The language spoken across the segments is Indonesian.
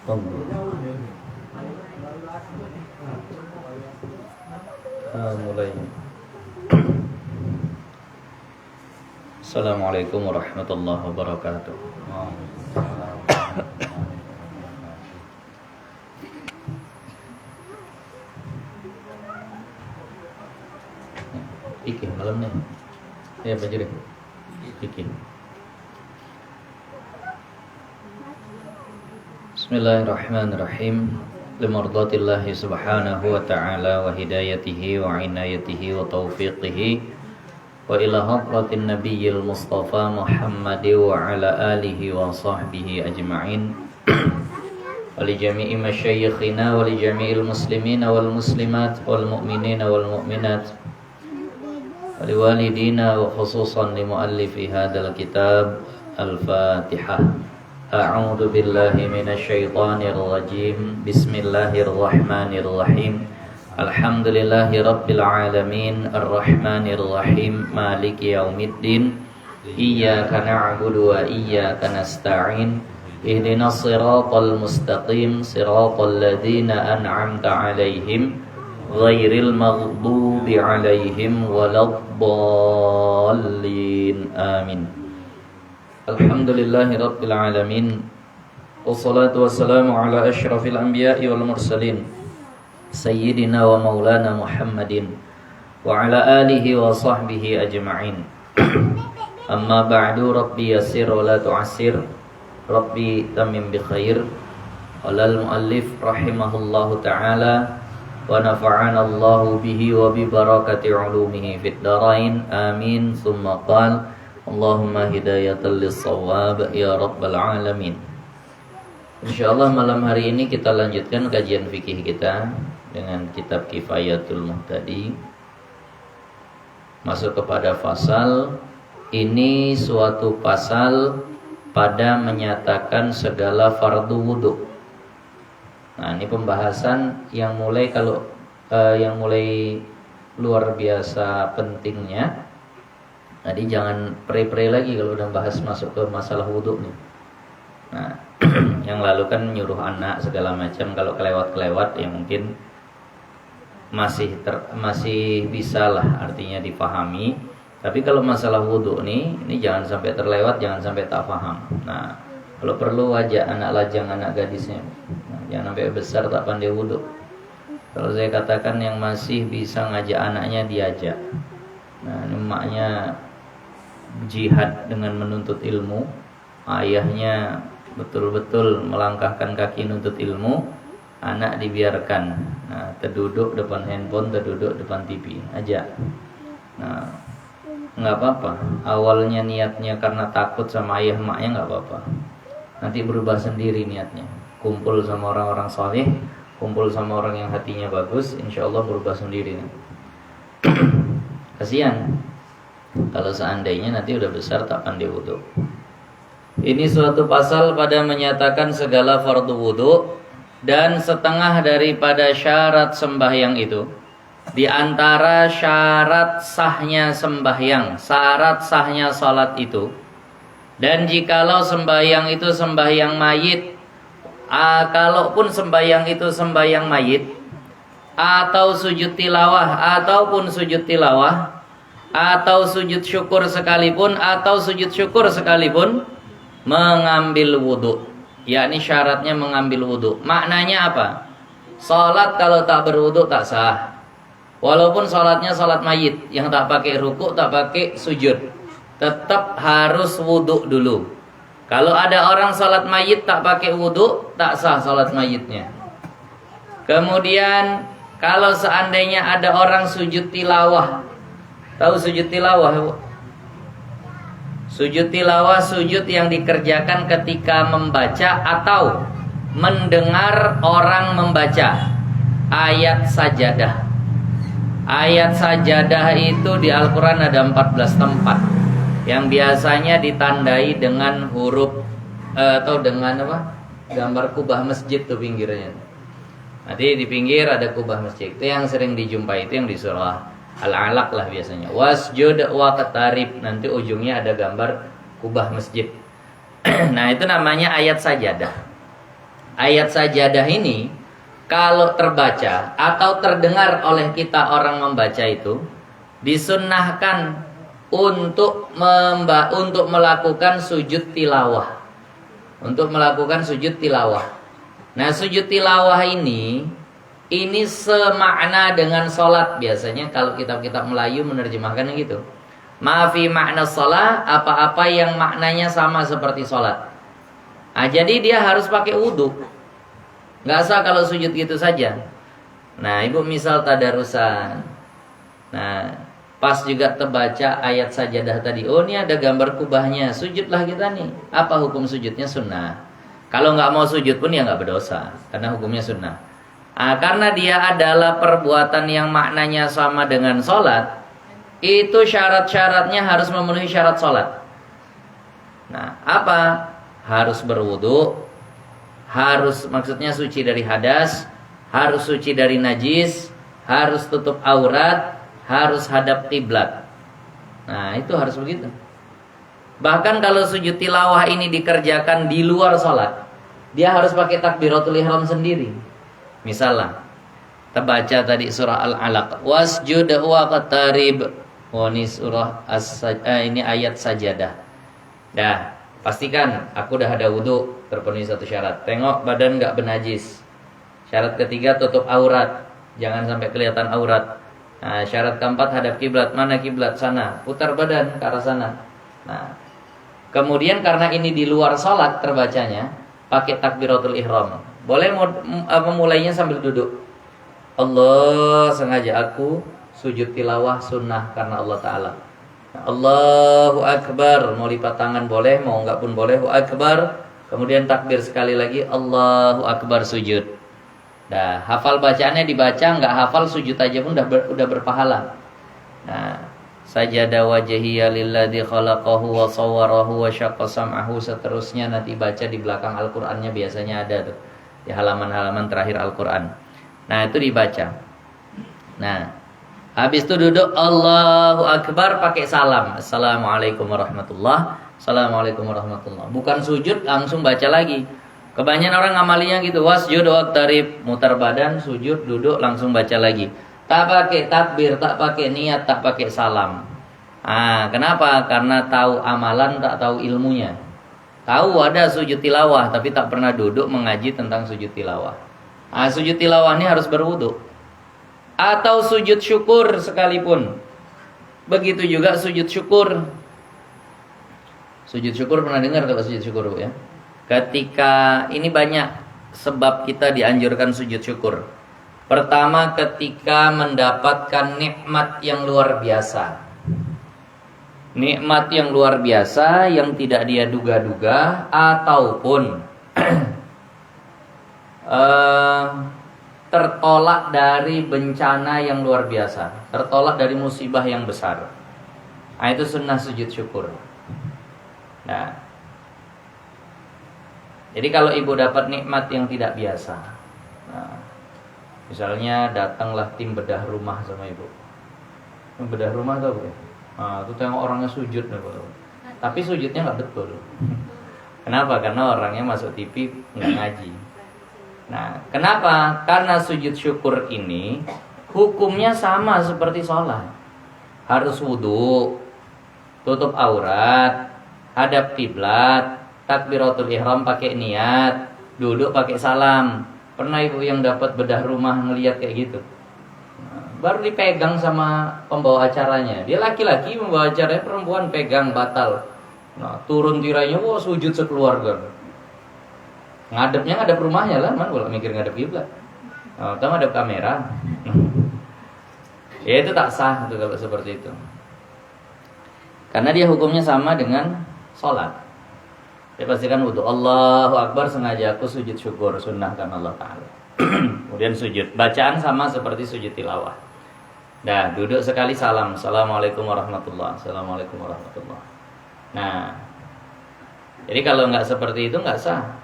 Tunggu. Mulai. Assalamualaikum warahmatullahi wabarakatuh. Iki malam nih. Ya baju deh. Iki. Bismillahirrahmanirrahim. Limardatillahi subhanahu wa ta'ala wa hidayatihi wa inayatihi wa taufiqihi wa ila hadratin nabiyyil mustafa Muhammadi wa ala alihi wa sahbihi ajma'in wa li jami'i masyayikhina wa li jami'il muslimina wal muslimat wal mu'minina wal mu'minat wa li walidina wa khususan li muallifi hadal kitab al-Fatihah. A'udzu billahi minasy syaithanir rajim. Bismillahirrahmanirrahim. Alhamdulillahi rabbil alamin arrahmanir rahim maliki yaumiddin. Iyyaka na'budu wa iyyaka nasta'in. Ihdinas siratal mustaqim, siratal ladzina an'amta 'alaihim ghairil maghdubi 'alaihim waladdallin. Amin. Alhamdulillahi rabbil alamin. Wassalatu wassalamu ala asyrafil anbiya'i wal mursalin Sayyidina wa maulana Muhammadin wa ala alihi wa sahbihi ajma'in. Amma ba'du, Rabbi yassir wa la tu'assir, Rabbi tamim bi khair. Qala al-muallif rahimahullahu ta'ala wa nafa'ana Allahu bihi wa bi barakati ulumihi fid dharain. Amin. Tsumma qala Allahumma hidayatal lis-shawab ya rabbal alamin. Insyaallah malam hari ini kita lanjutkan kajian fikih kita dengan kitab Kifayatul Muhtadi. Masuk kepada fasal ini, suatu pasal pada menyatakan segala fardu wudu. Nah, ini pembahasan yang mulai luar biasa pentingnya. Jadi jangan pre-pre lagi kalau udah bahas masuk ke masalah wudhu nih. Nah, yang lalu kan nyuruh anak segala macam, kalau kelewat-kelewat ya mungkin masih bisa lah artinya dipahami. Tapi kalau masalah wudhu nih, ini jangan sampai terlewat, jangan sampai tak paham. Nah, kalau perlu ajak anak lajang, anak gadisnya. Nah, jangan sampai besar tak pandai wudhu. Kalau saya katakan yang masih bisa ngajak anaknya diajak. Nah, ini emaknya jihad dengan menuntut ilmu, ayahnya betul-betul melangkahkan kaki nuntut ilmu, anak dibiarkan. Nah, terduduk depan handphone, terduduk depan TV aja. Nah, nggak apa-apa. Awalnya niatnya karena takut sama ayah emaknya, nggak apa-apa. Nanti berubah sendiri niatnya. Kumpul sama orang-orang saleh, kumpul sama orang yang hatinya bagus, insya Allah berubah sendiri. Kasihan kalau seandainya nanti udah besar tak pandai wudhu. Ini suatu pasal pada menyatakan segala fardu wudhu dan setengah daripada syarat sembahyang itu. Di antara syarat sahnya sembahyang, syarat sahnya salat itu. Dan jikalau sembahyang itu sembahyang mayit, kalaupun sembahyang itu sembahyang mayit, atau sujud tilawah, ataupun sujud tilawah, atau sujud syukur sekalipun, mengambil wudhu. Yakni syaratnya mengambil wudhu. Maknanya apa? Salat kalau tak berwudhu tak sah. Walaupun salatnya salat mayit yang tak pakai ruku', tak pakai sujud, tetap harus wudhu dulu. Kalau ada orang salat mayit tak pakai wudhu, tak sah salat mayitnya. Kemudian kalau seandainya ada orang sujud tilawah, tahu sujud tilawah? Sujud tilawah sujud yang dikerjakan ketika membaca atau mendengar orang membaca ayat sajadah. Ayat sajadah itu di Al-Quran ada 14 tempat yang biasanya ditandai dengan huruf atau dengan apa? Gambar kubah masjid tuh pinggirnya. Nanti di pinggir ada kubah masjid. Itu yang sering dijumpai, itu yang di surah Al-Alaq lah biasanya. Wasjud waqtarib, nanti ujungnya ada gambar kubah masjid. Nah, itu namanya ayat sajadah. ayat sajadah ini kalau terbaca atau terdengar oleh kita orang membaca itu disunnahkan untuk melakukan sujud tilawah. Untuk melakukan sujud tilawah. Nah, sujud tilawah ini semakna dengan sholat. Biasanya kalau kitab-kitab Melayu menerjemahkan gitu. Maafi makna sholat, apa-apa yang maknanya sama seperti sholat. Nah, jadi dia harus pakai wudhu. Nggak sah kalau sujud gitu saja. Nah, ibu misal tadarusan. Nah, pas juga terbaca ayat sajadah tadi. Oh, ini ada gambar kubahnya. Sujudlah kita nih. Apa hukum sujudnya? Sunnah. Kalau nggak mau sujud pun ya nggak berdosa. Karena hukumnya sunnah. Nah, karena dia adalah perbuatan yang maknanya sama dengan sholat. Itu syarat-syaratnya harus memenuhi syarat sholat. Nah, apa? Harus berwudu. Harus maksudnya suci dari hadas. Harus suci dari najis. Harus tutup aurat. Harus hadap kiblat. Nah, itu harus begitu. Bahkan kalau sujud tilawah ini dikerjakan di luar sholat, dia harus pakai takbiratul ihram sendiri. Misalnya terbaca tadi surah Al-Alaq, wasjud waqtarib. Oh, ini surah ini ayat sajadah. Dah, pastikan aku dah ada wudu, terpenuhi satu syarat. Tengok badan enggak bernajis. Syarat ketiga tutup aurat, jangan sampai kelihatan aurat. Nah, syarat keempat hadap kiblat. Mana kiblat? Sana. Putar badan ke arah sana. Nah, kemudian karena ini di luar sholat terbacanya, pakai takbiratul ihram. Boleh memulainya sambil duduk. Allah, sengaja aku sujud tilawah sunnah karena Allah Ta'ala. Allahu Akbar. Mau lipat tangan boleh, mau enggak pun boleh. Allahu Akbar. Kemudian takbir sekali lagi. Allahu Akbar sujud. Nah, hafal bacaannya dibaca, enggak hafal sujud aja pun udah berpahala. Nah, sajada wajhiya lilladzi khalaqahu wa sawwarahu wa syaqqa sam'ahu, seterusnya nanti baca di belakang Al-Qur'annya biasanya ada tuh. Di halaman-halaman terakhir Al-Qur'an. Nah, itu dibaca. Nah, habis itu duduk Allahu Akbar pakai salam. Assalamualaikum warahmatullahi. Assalamualaikum warahmatullahi. Bukan sujud langsung baca lagi. Kebanyakan orang ngamalinya gitu. Wasjud waqtarib, mutar badan, sujud, duduk, langsung baca lagi. Tak pakai takbir, tak pakai niat, tak pakai salam. Ah, kenapa? Karena tahu amalan, tak tahu ilmunya. Tahu ada sujud tilawah, tapi tak pernah duduk mengaji tentang sujud tilawah. Ah, sujud tilawah ini harus berwudu. Atau sujud syukur sekalipun. Begitu juga sujud syukur. Sujud syukur pernah dengar kalau sujud syukur, Bu, ya? Ketika ini banyak sebab kita dianjurkan sujud syukur. Pertama, ketika mendapatkan nikmat yang luar biasa. Nikmat yang luar biasa yang tidak dia duga-duga, ataupun tertolak dari bencana yang luar biasa, tertolak dari musibah yang besar. Nah, itu sunnah sujud syukur. Nah, jadi kalau ibu dapat nikmat yang tidak biasa, nah, misalnya datanglah tim bedah rumah sama ibu. Bedah rumah tau ya? Nah, itu tengok orangnya sujud nih, tapi sujudnya nggak betul. Kenapa? Karena orangnya masuk TV nggak ngaji. Nah, kenapa? Karena sujud syukur ini hukumnya sama seperti sholat. Harus wudhu, tutup aurat, hadap kiblat, takbiratul ihram pakai niat, duduk pakai salam. Pernah ibu yang dapat bedah rumah ngelihat kayak gitu? Nah, baru dipegang sama pembawa acaranya. Dia laki-laki, pembawa acaranya perempuan, pegang batal. Nah, turun tirainya, wah sujud sekeluarga. Ngadepnya ngadep rumahnya lah, man kalau mikir ngadep kiblat. Oh, tahu ngadep kamera. Ya itu tak sah itu kalau seperti itu. Karena dia hukumnya sama dengan sholat. Dia pastikan wudu. Allahu Akbar, sengaja aku sujud syukur, sunnah kan Allah Ta'ala. Kemudian sujud. Bacaan sama seperti sujud tilawah. Nah, duduk sekali salam. Assalamualaikum warahmatullahi. Assalamualaikum warahmatullahi. Nah, jadi kalau nggak seperti itu nggak sah.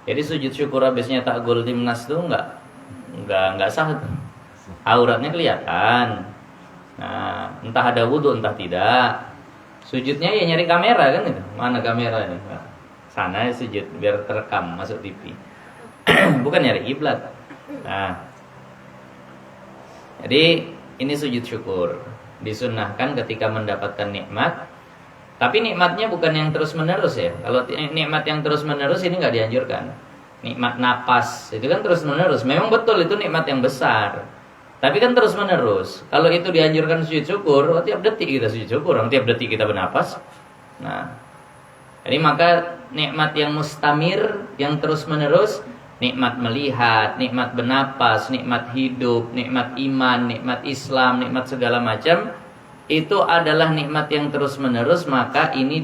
Jadi sujud syukur habisnya takgul timnas tuh nggak sah tuh. Auratnya kelihatan. Nah, entah ada wudu entah tidak. Sujudnya ya nyari kamera kan gitu. Mana kamera ini? Sana sujud biar terekam masuk TV. bukan nyari kiblat. Nah, jadi ini sujud syukur. Disunnahkan ketika mendapatkan nikmat. Tapi nikmatnya bukan yang terus-menerus ya. Kalau nikmat yang terus-menerus ini nggak dianjurkan. Nikmat napas itu kan terus-menerus. Memang betul itu nikmat yang besar. Tapi kan terus-menerus. Kalau itu dianjurkan sujud syukur, tiap detik kita sujud syukur, tiap detik kita bernapas. Nah, jadi maka nikmat yang mustamir, yang terus-menerus, nikmat melihat, nikmat bernapas, nikmat hidup, nikmat iman, nikmat Islam, nikmat segala macam, itu adalah nikmat yang terus-menerus, maka ini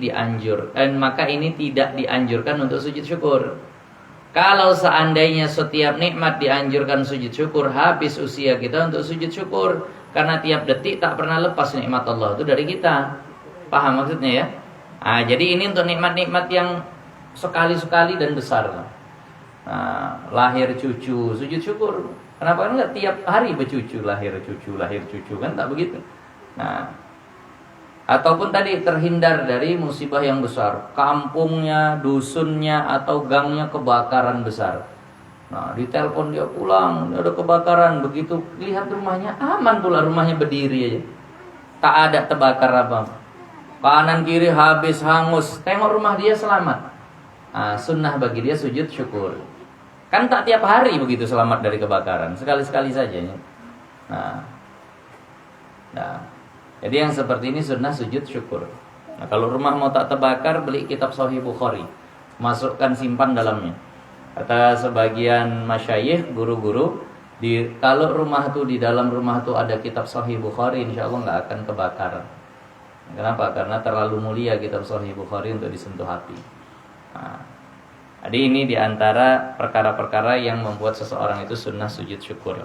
maka ini tidak dianjurkan untuk sujud syukur. Kalau seandainya setiap nikmat dianjurkan sujud syukur, habis usia kita untuk sujud syukur. Karena tiap detik tak pernah lepas nikmat Allah itu dari kita. Paham maksudnya ya? Nah, jadi ini untuk nikmat-nikmat yang sekali-sekali dan besar. Nah, lahir cucu, sujud syukur. Kenapa enggak tiap hari bercucu, lahir cucu, kan tak begitu. Nah, ataupun tadi terhindar dari musibah yang besar, kampungnya, dusunnya atau gangnya kebakaran besar. Nah, ditelepon dia pulang, ada kebakaran, begitu lihat rumahnya aman pula, rumahnya berdiri aja. Tak ada terbakar apa. Kanan kiri habis hangus, tengok rumah dia selamat. Nah, sunnah bagi dia sujud syukur. Kan tak tiap hari begitu selamat dari kebakaran, sekali-sekali saja ya. Nah, jadi yang seperti ini sunnah sujud syukur. Nah, kalau rumah mau tak terbakar, beli kitab Sahih Bukhari, masukkan simpan dalamnya. Kata sebagian masyayikh, guru-guru, kalau rumah tu di dalam rumah tu ada kitab Sahih Bukhari, insya Allah nggak akan kebakar. Kenapa? Karena terlalu mulia kitab Sahih Bukhari untuk disentuh api. Nah, jadi ini diantara perkara-perkara yang membuat seseorang itu sunnah sujud syukur.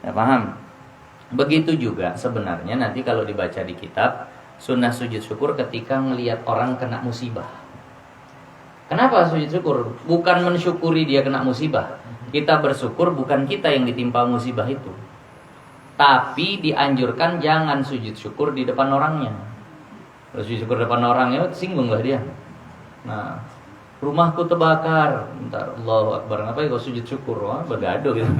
Ya, paham? Begitu juga sebenarnya nanti kalau dibaca di kitab, sunnah sujud syukur ketika melihat orang kena musibah. Kenapa sujud syukur? Bukan mensyukuri dia kena musibah. Kita bersyukur bukan kita yang ditimpa musibah itu. Tapi dianjurkan jangan sujud syukur di depan orangnya. Kalau sujud syukur depan orangnya, singgunglah dia. Nah, rumahku terbakar. Bentar, Allahu Akbar. Ngapain kau sujud syukur? Wah, bergaduh gitu.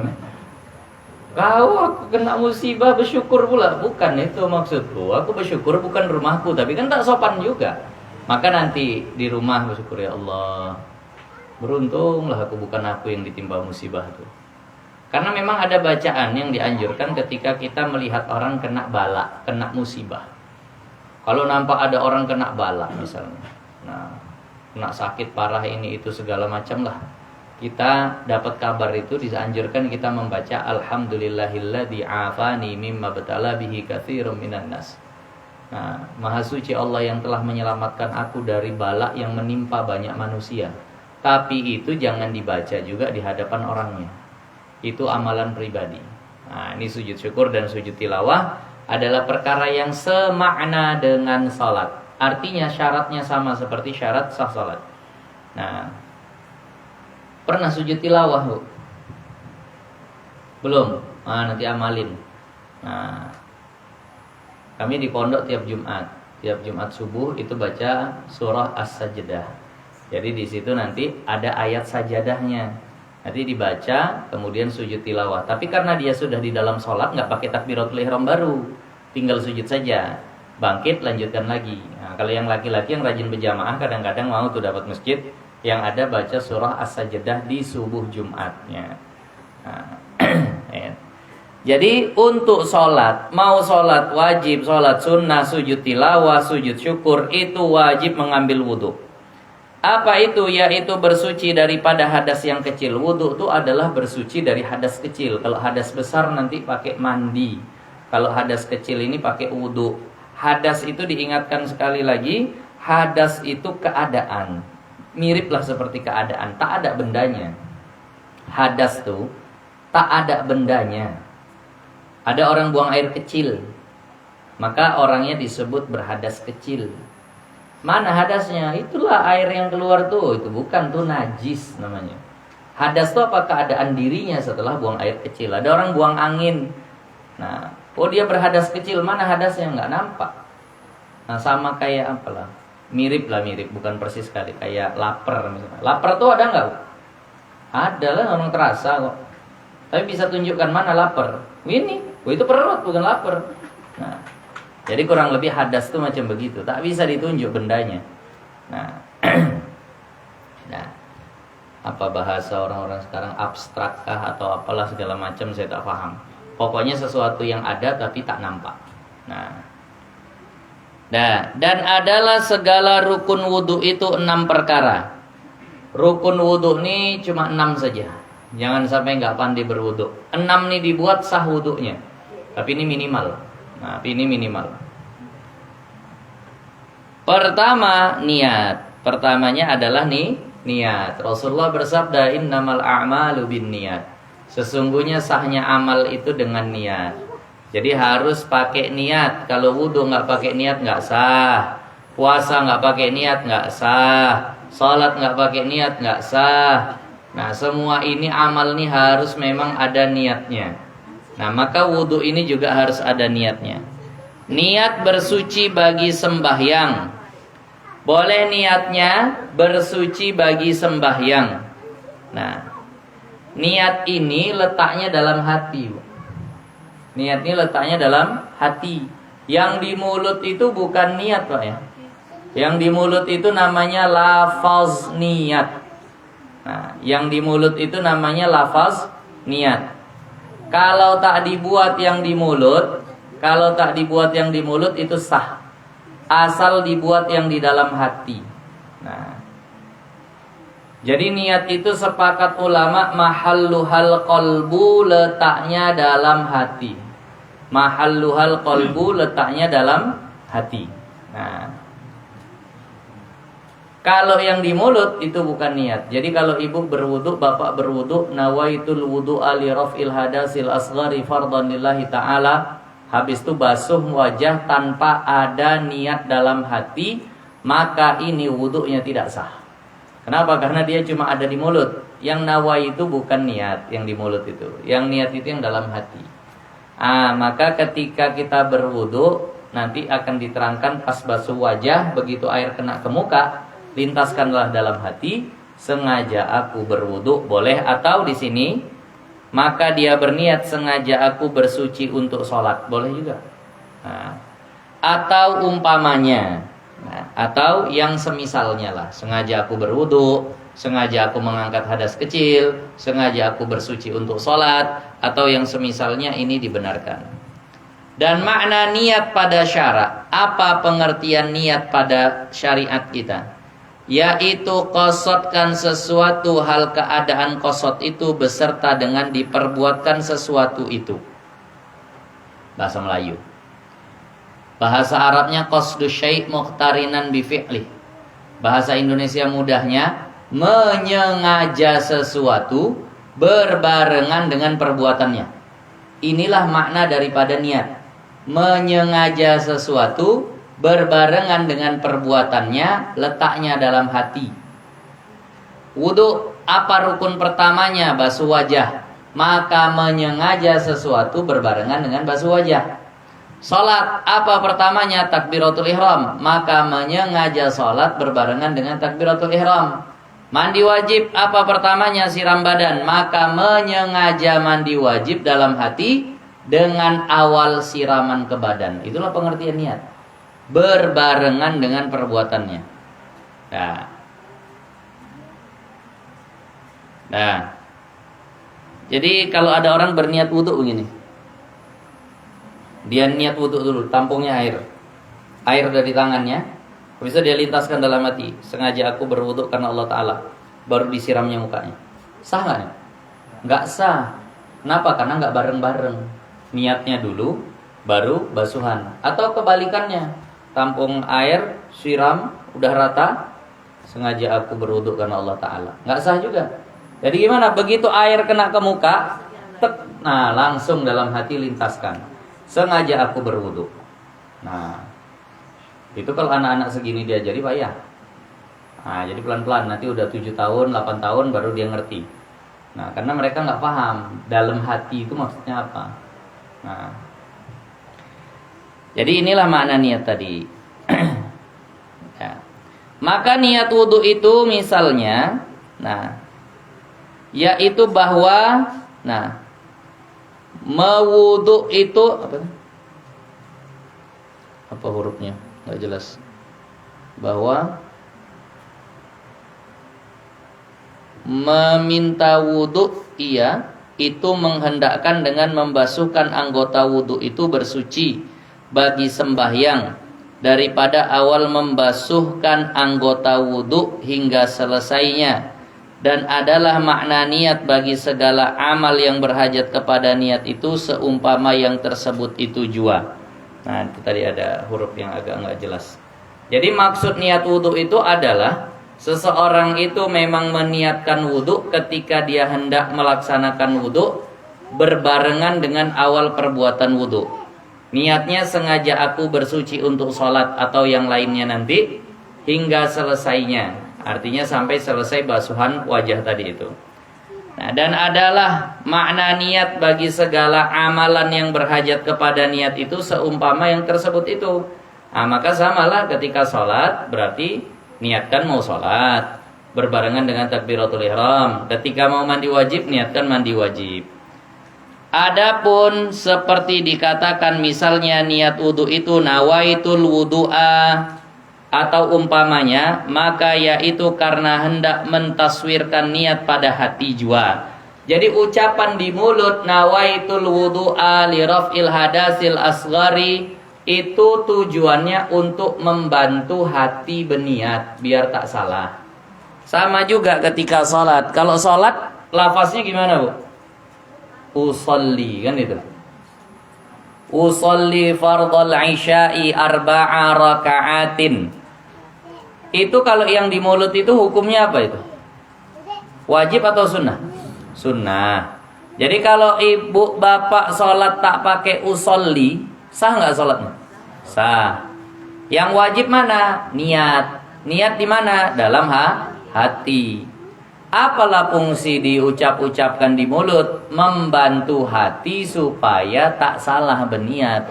Aku kena musibah bersyukur pula. Bukan itu maksudku. Aku bersyukur bukan rumahku, tapi kan tak sopan juga. Maka nanti di rumah bersyukur, ya Allah, beruntunglah bukan aku yang ditimpa musibah itu. Karena memang ada bacaan yang dianjurkan ketika kita melihat orang kena bala, kena musibah. Kalau nampak ada orang kena bala misalnya, nah, kena sakit parah ini itu segala macam lah, kita dapat kabar itu dianjurkan kita membaca Alhamdulillahilladzi afani mimma batala bihi katsirum minan nas. Nah, Maha suci Allah yang telah menyelamatkan aku dari bala yang menimpa banyak manusia. Tapi itu jangan dibaca juga di hadapan orangnya. Itu amalan pribadi. Nah, ini sujud syukur dan sujud tilawah adalah perkara yang semakna dengan salat. Artinya syaratnya sama seperti syarat sah salat. Nah, pernah sujud tilawah, Bu? Belum? Nah, nanti amalin. Nah, kami di pondok tiap Jumat subuh itu baca surah As-Sajdah. Jadi di situ nanti ada ayat sajadahnya. Nanti dibaca, kemudian sujud tilawah. Tapi karena dia sudah di dalam sholat, nggak pakai takbiratul ihram baru, tinggal sujud saja. Bangkit, lanjutkan lagi. Nah, kalau yang laki-laki yang rajin berjamaah, kadang-kadang mau tuh dapat masjid yang ada baca surah As-Sajdah di subuh Jumatnya. Nah, ya. Jadi untuk sholat, mau sholat wajib, sholat sunnah, sujud tilawah, sujud syukur, itu wajib mengambil wudhu. Apa itu? Yaitu bersuci daripada hadas yang kecil. Wudhu itu adalah bersuci dari hadas kecil. Kalau hadas besar nanti pakai mandi. Kalau hadas kecil ini pakai wudhu. Hadas itu diingatkan sekali lagi, hadas itu keadaan. Miriplah seperti keadaan, tak ada bendanya. Hadas tuh tak ada bendanya. Ada orang buang air kecil, maka orangnya disebut berhadas kecil. Mana hadasnya? Itulah air yang keluar tuh. Itu bukan tuh najis namanya. Hadas tuh apa? Keadaan dirinya setelah buang air kecil. Ada orang buang angin. Nah, dia berhadas kecil. Mana hadasnya? Nggak nampak. Nah, sama kayak apalah. Mirip, bukan persis sekali. Kayak lapar misalnya. Lapar tuh ada nggak? Ada lah orang terasa kok. Tapi bisa tunjukkan mana lapar. Ini, itu perut bukan lapar. Nah, jadi kurang lebih hadas itu macam begitu. Tak bisa ditunjuk bendanya. Nah, nah, apa bahasa orang-orang sekarang abstrakkah atau apalah segala macam saya tak paham. Pokoknya sesuatu yang ada tapi tak nampak. Nah, dan adalah segala rukun wudu itu 6 perkara. Rukun wudu ini cuma 6 saja. Jangan sampai nggak pandai berwudu. 6 nih dibuat sah wudunya. Tapi ini minimal. Nah, ini minimal. Pertama, niat. Pertamanya adalah niat. Rasulullah bersabda, innamal a'malu binniyat. Sesungguhnya sahnya amal itu dengan niat. Jadi harus pakai niat. Kalau wudu nggak pakai niat nggak sah. Puasa nggak pakai niat nggak sah. Salat nggak pakai niat nggak sah. Nah, semua ini amal nih harus memang ada niatnya. Nah, maka wudu ini juga harus ada niatnya. Niat bersuci bagi sembahyang. Boleh niatnya bersuci bagi sembahyang. Nah, niat ini letaknya dalam hati. Niat ini letaknya dalam hati. Yang di mulut itu bukan niat, Pak ya. Yang di mulut itu namanya lafaz niat. Nah, yang di mulut itu namanya lafaz niat. Kalau tak dibuat yang di mulut, itu sah. Asal dibuat yang di dalam hati. Nah, jadi niat itu sepakat ulama mahalluhal qalbu, letaknya dalam hati. Mahalluhal qalbu, letaknya dalam hati. Nah, kalau yang di mulut itu bukan niat. Jadi kalau ibu berwudu, bapak berwudu, nawaitul wudu'a li raf'il hadasil asghari fardhan lillahi ta'ala. Habis itu basuh wajah tanpa ada niat dalam hati, maka ini wudunya tidak sah. Kenapa? Karena dia cuma ada di mulut. Yang nawai itu bukan niat yang di mulut itu. Yang niat itu yang dalam hati. Maka ketika kita berwudu, nanti akan diterangkan pas basuh wajah, begitu air kena ke muka, lintaskanlah dalam hati, sengaja aku berwudu, boleh, atau di sini maka dia berniat sengaja aku bersuci untuk sholat, boleh juga. Atau umpamanya, atau yang semisalnya lah, sengaja aku berwudu, sengaja aku mengangkat hadas kecil, sengaja aku bersuci untuk sholat, atau yang semisalnya ini dibenarkan. Dan makna niat pada syarak, apa pengertian niat pada syariat kita? Yaitu qasodkan sesuatu, hal keadaan qasod itu beserta dengan diperbuatkan sesuatu itu. Bahasa Melayu. Bahasa Arabnya qasdu syai' muqtarinan bi fi'lih. Bahasa Indonesia mudahnya menyengaja sesuatu berbarengan dengan perbuatannya. Inilah makna daripada niat. Menyengaja sesuatu berbarengan dengan perbuatannya, letaknya dalam hati. Wudu, apa rukun pertamanya? Basuh wajah. Maka menyengaja sesuatu berbarengan dengan basuh wajah. Salat, apa pertamanya? Takbiratul ihram. Maka menyengaja salat berbarengan dengan takbiratul ihram. Mandi wajib, apa pertamanya? Siram badan. Maka menyengaja mandi wajib dalam hati dengan awal siraman ke badan. Itulah pengertian niat. Berbarengan dengan perbuatannya. Nah. Jadi kalau ada orang berniat wudu begini. Dia niat wudu dulu, tampungnya air. Air dari tangannya, bisa dia lintaskan dalam hati. Sengaja aku berwudu karena Allah Ta'ala. Baru disiramnya mukanya. Sah nggak? Nggak sah. Kenapa? Karena nggak bareng-bareng. Niatnya dulu, baru basuhan. Atau kebalikannya. Tampung air, siram, udah rata, sengaja aku berwudu karena Allah Ta'ala. Nggak sah juga. Jadi gimana? Begitu air kena ke muka, nah langsung dalam hati lintaskan. Sengaja aku berwudu. Nah, itu kalau anak-anak segini diajari Pak ya. Nah, jadi pelan-pelan, nanti udah 7 tahun, 8 tahun baru dia ngerti. Nah, karena mereka nggak paham dalam hati itu maksudnya apa. Nah, jadi inilah makna niat tadi. Ya. Maka niat wudu itu misalnya, yaitu bahwa mewudu itu apa hurufnya? Nggak jelas. Bahwa meminta wudu itu menghendakkan dengan membasuhkan anggota wudu itu bersuci bagi sembahyang daripada awal membasuhkan anggota wudu hingga selesainya, dan adalah makna niat bagi segala amal yang berhajat kepada niat itu seumpama yang tersebut itu jua. Nah, itu tadi ada huruf yang agak nggak jelas. Jadi maksud niat wudu itu adalah seseorang itu memang meniatkan wudu ketika dia hendak melaksanakan wudu berbarengan dengan awal perbuatan wudu. Niatnya sengaja aku bersuci untuk sholat atau yang lainnya nanti hingga selesainya. Artinya sampai selesai basuhan wajah tadi itu. Nah, dan adalah makna niat bagi segala amalan yang berhajat kepada niat itu seumpama yang tersebut itu. Nah, maka samalah ketika sholat berarti niatkan mau sholat berbarengan dengan takbiratul ihram. Ketika mau mandi wajib niatkan mandi wajib. Adapun seperti dikatakan misalnya niat wudu itu nawaitul wudu'a atau umpamanya, maka yaitu karena hendak mentaswirkan niat pada hati jua. Jadi ucapan di mulut nawaitul wudu'a li raf'il hadasil asghari itu tujuannya untuk membantu hati berniat biar tak salah. Sama juga ketika sholat. Kalau sholat lafaznya gimana, Bu? Usolli, kan itu. Usolli fardhal isya'i arba'a raka'atin. Itu kalau yang di mulut itu hukumnya apa itu? Wajib atau sunnah? Sunnah. Jadi kalau ibu bapak sholat tak pakai usolli, sah nggak sholatnya? Sah. Yang wajib mana? Niat. Niat di mana? Dalam hati. Apalah fungsi diucap-ucapkan di mulut? Membantu hati supaya tak salah berniat.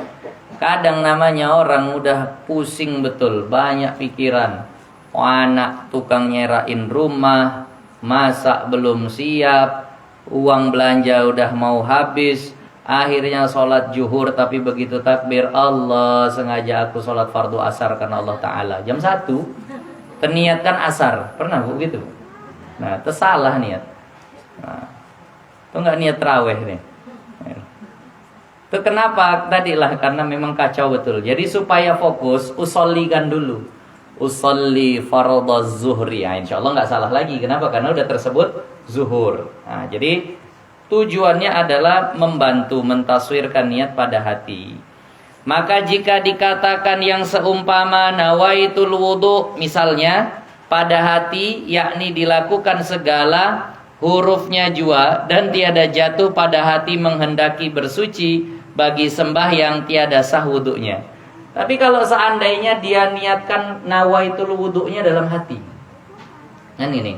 Kadang namanya orang udah pusing betul, banyak pikiran. Anak tukang nyerain rumah, masak belum siap, uang belanja udah mau habis. Akhirnya sholat zuhur tapi begitu takbir Allah, sengaja aku sholat fardu asar karena Allah Ta'ala jam 1 terniatkan asar. Pernah begitu? Nah, tersalah niat. Nah, itu nggak niat terawih nih. Itu kenapa? Tadilah karena memang kacau betul. Jadi supaya fokus, usollikan dulu. Usolli fardhaz zuhri. Ya, insya Allah nggak salah lagi. Kenapa? Karena udah tersebut zuhur. Nah, jadi tujuannya adalah membantu mentaswirkan niat pada hati. Maka jika dikatakan yang seumpama nawaitul wudu, misalnya pada hati, yakni dilakukan segala hurufnya jua dan tiada jatuh pada hati menghendaki bersuci bagi sembahyang tiada sah wudunya. Tapi kalau seandainya dia niatkan nawaitul wudunya dalam hati, kan ini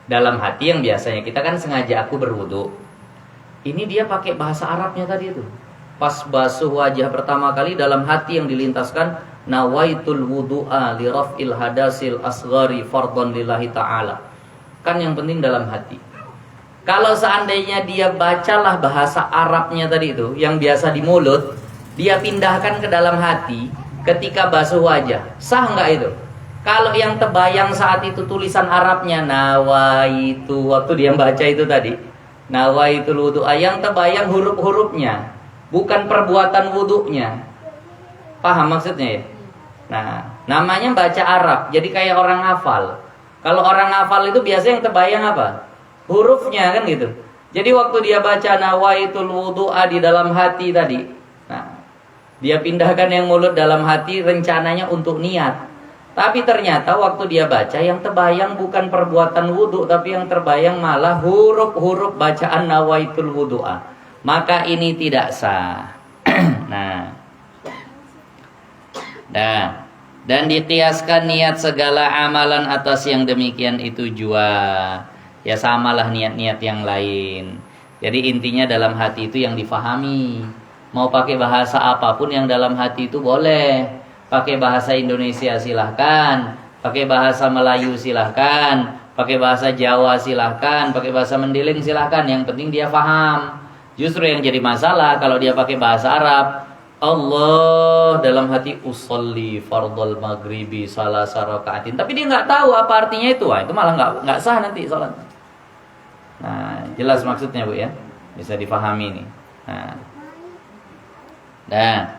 dalam hati yang biasanya kita kan sengaja aku berwudu, ini dia pakai bahasa Arabnya tadi itu. Pas basuh wajah pertama kali dalam hati yang dilintaskan nawaitul wudu'a li raf'il hadasil asghari fardhan lillahi ta'ala. Kan yang penting dalam hati. Kalau seandainya dia bacalah bahasa Arabnya tadi itu yang biasa di mulut, dia pindahkan ke dalam hati ketika basuh wajah, sah nggak itu? Kalau yang terbayang saat itu tulisan Arabnya nawaitu, waktu dia baca itu tadi nawaitul wudu'a, yang terbayang huruf-hurufnya, bukan perbuatan wudunya. Paham maksudnya ya? Nah, namanya baca Arab, jadi kayak orang hafal. Kalau orang hafal itu biasanya yang terbayang apa? Hurufnya, kan gitu. Jadi waktu dia baca nawaitul wudu'a di dalam hati tadi, nah, dia pindahkan yang mulut dalam hati, rencananya untuk niat. Tapi ternyata waktu dia baca yang terbayang bukan perbuatan wudu, tapi yang terbayang malah huruf-huruf bacaan nawaitul wudu'a. Maka ini tidak sah. Nah, dan dikiaskan niat segala amalan atas yang demikian itu jua. Ya samalah niat-niat yang lain. Jadi intinya dalam hati itu yang difahami. Mau pakai bahasa apapun yang dalam hati itu boleh. Pakai bahasa Indonesia silahkan, pakai bahasa Melayu silahkan, Pakai bahasa Jawa silahkan, pakai bahasa Mendiling silahkan, yang penting dia paham. Justru yang jadi masalah kalau dia pakai bahasa Arab, Allah dalam hati usolli fardhol maghribi salasa rakaatin, tapi dia nggak tahu apa artinya itu. Wah, itu malah nggak sah nanti sholat. Nah, jelas maksudnya Bu ya, bisa dipahami nih. Nah,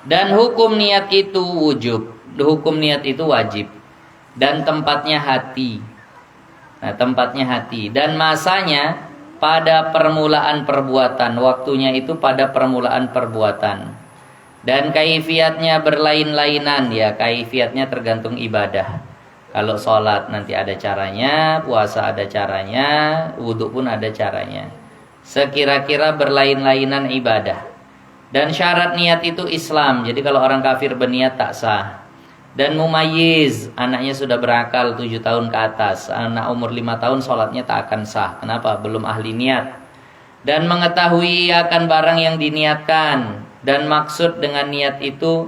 dan hukum niat itu wujub, hukum niat itu wajib, dan tempatnya hati. Nah, tempatnya hati dan masanya pada permulaan perbuatan, waktunya itu pada permulaan perbuatan. Dan kaifiatnya berlain-lainan ya, kaifiatnya tergantung ibadah. Kalau sholat nanti ada caranya, puasa ada caranya, wudhu pun ada caranya. Sekira-kira berlain-lainan ibadah. Dan syarat niat itu Islam. Jadi kalau orang kafir berniat tak sah. Dan mumayyiz, anaknya sudah berakal 7 tahun ke atas. Anak umur 5 tahun sholatnya tak akan sah. Kenapa? Belum ahli niat. Dan mengetahui akan barang yang diniatkan. Dan maksud dengan niat itu,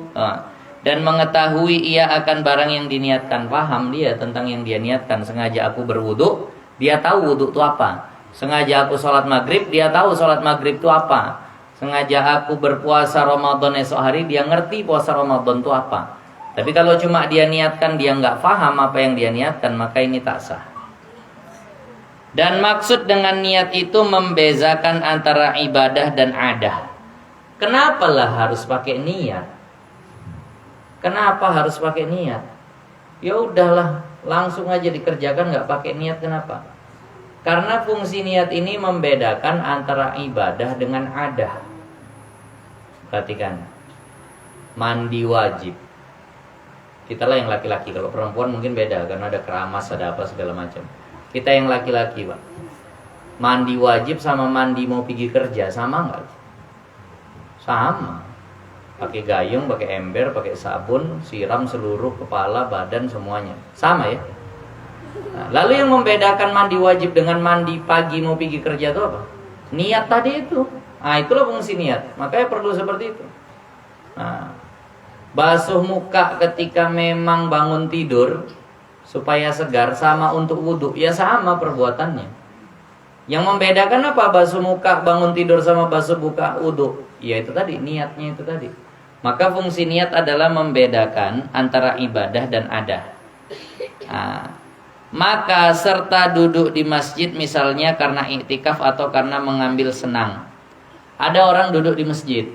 dan mengetahui ia akan barang yang diniatkan. Paham dia tentang yang dia niatkan. Sengaja aku berwudu, dia tahu wudu itu apa. Sengaja aku sholat maghrib, dia tahu sholat maghrib itu apa. Sengaja aku berpuasa Ramadan esok hari, dia ngerti puasa Ramadan itu apa. Tapi kalau cuma dia niatkan, dia nggak paham apa yang dia niatkan, maka ini tak sah. Dan maksud dengan niat itu membezakan antara ibadah dan adah. Kenapa lah harus pakai niat? Kenapa harus pakai niat? Ya udahlah, langsung aja dikerjakan nggak pakai niat. Kenapa? Karena fungsi niat ini membedakan antara ibadah dengan adah. Perhatikan, mandi wajib. Kita lah yang laki-laki, kalau perempuan mungkin beda karena ada keramas, ada apa segala macam. Kita yang laki-laki, Pak. Mandi wajib sama mandi mau pergi kerja sama nggak? Sama. Pakai gayung, pakai ember, pakai sabun, siram seluruh kepala, badan semuanya. Sama ya. Nah, lalu yang membedakan mandi wajib dengan mandi pagi mau pergi kerja itu apa? Niat tadi itu. Nah, itulah fungsi niat. Makanya perlu seperti itu. Nah, basuh muka ketika memang bangun tidur supaya segar sama untuk wudhu, ya sama perbuatannya. Yang membedakan apa basuh muka bangun tidur sama basuh muka wudhu? Ya itu tadi, niatnya itu tadi. Maka fungsi niat adalah membedakan antara ibadah dan adah. Nah, maka serta duduk di masjid misalnya karena iktikaf atau karena mengambil senang. Ada orang duduk di masjid.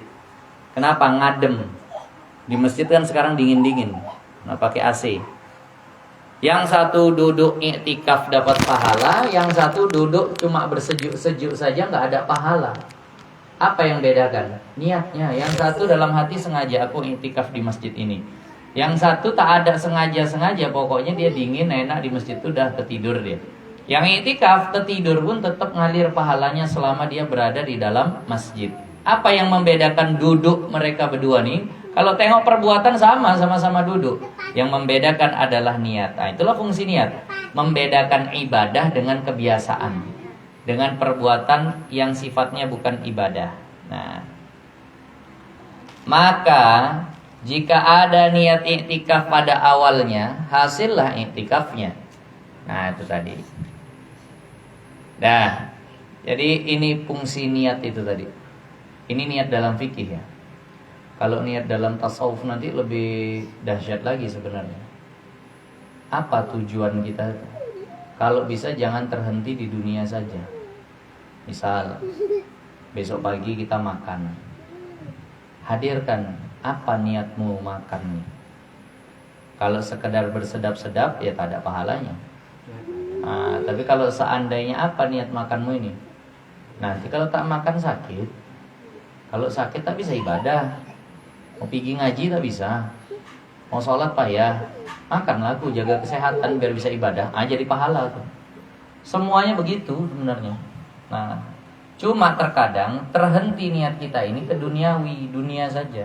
Kenapa? Ngadem. Di masjid kan sekarang dingin-dingin. Nah, pakai AC. Yang satu duduk iktikaf dapat pahala, yang satu duduk cuma bersejuk-sejuk saja nggak ada pahala. Apa yang bedakan? Niatnya. Yang satu dalam hati sengaja aku iktikaf di masjid ini. Yang satu tak ada sengaja-sengaja, pokoknya dia dingin, enak di masjid itu udah ketidur dia. Yang iktikaf ketidur pun tetap ngalir pahalanya selama dia berada di dalam masjid. Apa yang membedakan duduk mereka berdua nih? Kalau tengok perbuatan sama-sama duduk. Yang membedakan adalah niat. Nah, itulah fungsi niat. Membedakan ibadah dengan kebiasaan. Dengan perbuatan yang sifatnya bukan ibadah. Nah, maka jika ada niat iktikaf pada awalnya, hasillah iktikafnya. Nah, itu tadi. Nah, jadi ini fungsi niat itu tadi. Ini niat dalam fikih ya. Kalau niat dalam tasawuf nanti lebih dahsyat lagi sebenarnya. Apa tujuan kita? Kalau bisa jangan terhenti di dunia saja. Misal, besok pagi kita makan. Hadirkan apa niatmu makan nih. Kalau sekedar bersedap-sedap ya tak ada pahalanya. Nah, tapi kalau seandainya apa niat makanmu ini? Nanti kalau tak makan sakit. Kalau sakit tak bisa ibadah. Mau pergi ngaji tak bisa. Mau sholat payah. Makanlah aku jaga kesehatan biar bisa ibadah. Jadi pahala tuh. Semuanya begitu sebenarnya. Nah, cuma terkadang terhenti niat kita ini ke duniawi, dunia saja.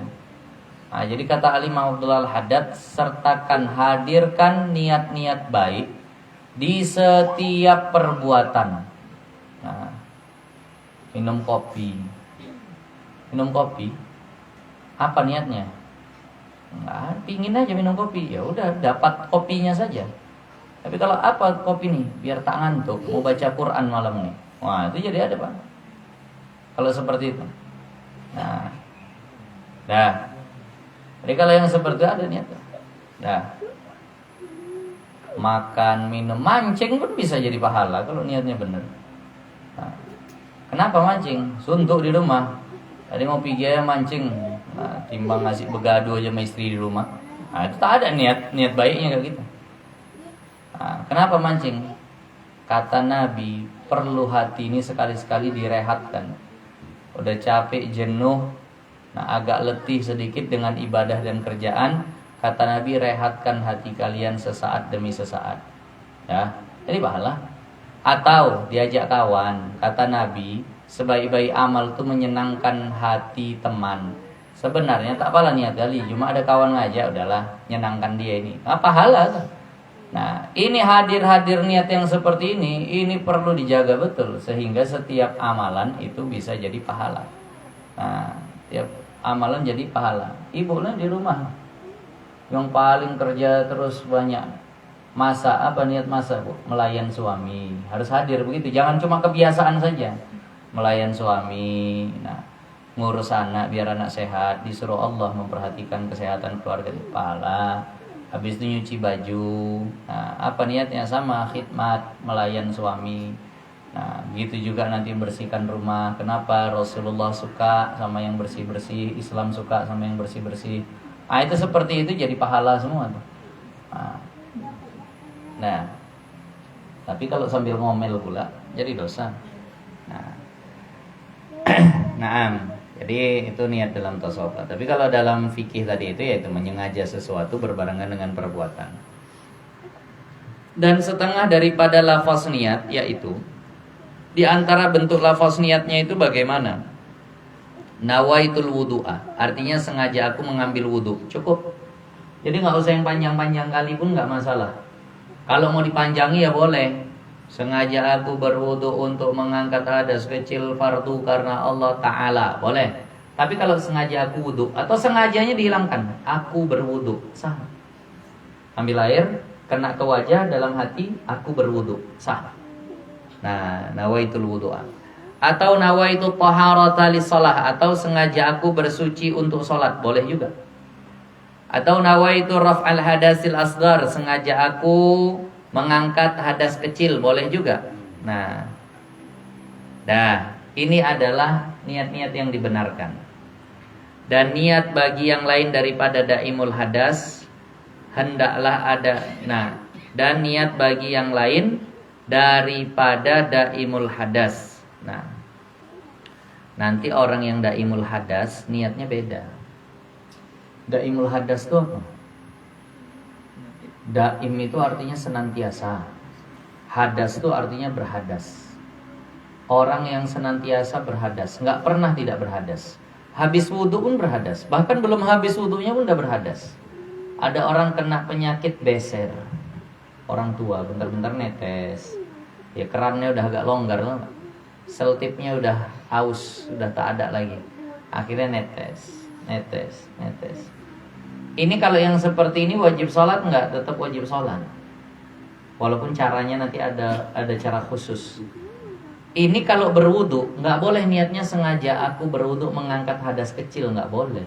Nah, jadi kata Al-Imam Abdullah Al-Haddad, sertakan, hadirkan niat-niat baik di setiap perbuatan. Nah, minum kopi. Apa niatnya? Nah, pingin aja minum kopi, ya udah dapat kopinya saja. Tapi kalau apa kopi nih, biar tak ngantuk, mau baca Quran malam nih, wah itu jadi ada Pak. Kalau seperti itu, nah, jadi kalau yang seperti itu ada niat, makan, minum, mancing pun bisa jadi pahala kalau niatnya benar. Nah, kenapa mancing? Suntuk di rumah, tadi ngopi gaya mancing. Nah, timbang ngasih begadu aja sama istri di rumah. Nah, itu tak ada niat baiknya kayak gitu. Nah, kenapa mancing? Kata Nabi, perlu hati ini sekali-sekali direhatkan. Udah capek, jenuh, nah agak letih sedikit dengan ibadah dan kerjaan. Kata Nabi, rehatkan hati kalian sesaat demi sesaat. Ya, jadi pahala. Atau diajak kawan. Kata Nabi, sebaik-baik amal itu menyenangkan hati teman. Sebenarnya tak apalah niat kali, cuma ada kawan ngajak, udahlah nyenangkan dia ini. Nah, pahala. Nah, ini hadir niat yang seperti ini perlu dijaga betul sehingga setiap amalan itu bisa jadi pahala. Nah, tiap amalan jadi pahala. Ibu lah di rumah yang paling kerja terus banyak. Masa apa niat masa, Bu? Melayan suami. Harus hadir begitu. Jangan cuma kebiasaan saja. Melayan suami. Nah, ngurus anak biar anak sehat, disuruh Allah memperhatikan kesehatan keluarga, kepala. Habis itu nyuci baju. Nah, apa niatnya sama, khidmat, melayan suami. Nah, gitu juga nanti bersihkan rumah. Kenapa Rasulullah suka sama yang bersih-bersih, Islam suka sama yang bersih-bersih. Nah, itu seperti itu jadi pahala semua tuh. Nah, tapi kalau sambil ngomel pula jadi dosa. Nah, jadi itu niat dalam tasawuf. Tapi kalau dalam fikih tadi itu yaitu menyengaja sesuatu berbarengan dengan perbuatan. Dan setengah daripada lafaz niat yaitu di antara bentuk lafaz niatnya itu bagaimana? Nawaitul wudu'a, artinya sengaja aku mengambil wudu. Cukup. Jadi nggak usah yang panjang-panjang kali pun nggak masalah. Kalau mau dipanjangi ya boleh. Sengaja aku berwudu untuk mengangkat hadas kecil fardu karena Allah Ta'ala, boleh. Tapi kalau sengaja aku wudu atau sengajanya dihilangkan, aku berwudu, sah. Ambil air, kena ke wajah, dalam hati, aku berwudu, sah. Nah, nawaitul wudu'a. Atau nawaitu taharata lis-shalah, atau sengaja aku bersuci untuk sholat, boleh juga. Atau nawaitu raf'al hadasil asghar, sengaja aku mengangkat hadas kecil, boleh juga. Nah, ini adalah niat-niat yang dibenarkan. Dan niat bagi yang lain daripada daimul hadas hendaklah ada. Nah, dan niat bagi yang lain daripada daimul hadas. Nah, nanti orang yang daimul hadas niatnya beda. Daimul hadas itu apa? Daim itu artinya senantiasa. Hadas itu artinya berhadas. Orang yang senantiasa berhadas, nggak pernah tidak berhadas. Habis wudhu pun berhadas. Bahkan belum habis wudhunya pun udah berhadas. Ada orang kena penyakit beser. Orang tua bentar-bentar netes. Ya kerannya udah agak longgar loh. Sel tipnya udah haus, udah tak ada lagi. Akhirnya netes. Ini kalau yang seperti ini wajib sholat nggak? Tetap wajib sholat. Walaupun caranya nanti ada cara khusus. Ini kalau berwudu nggak boleh niatnya sengaja aku berwudu mengangkat hadas kecil, nggak boleh.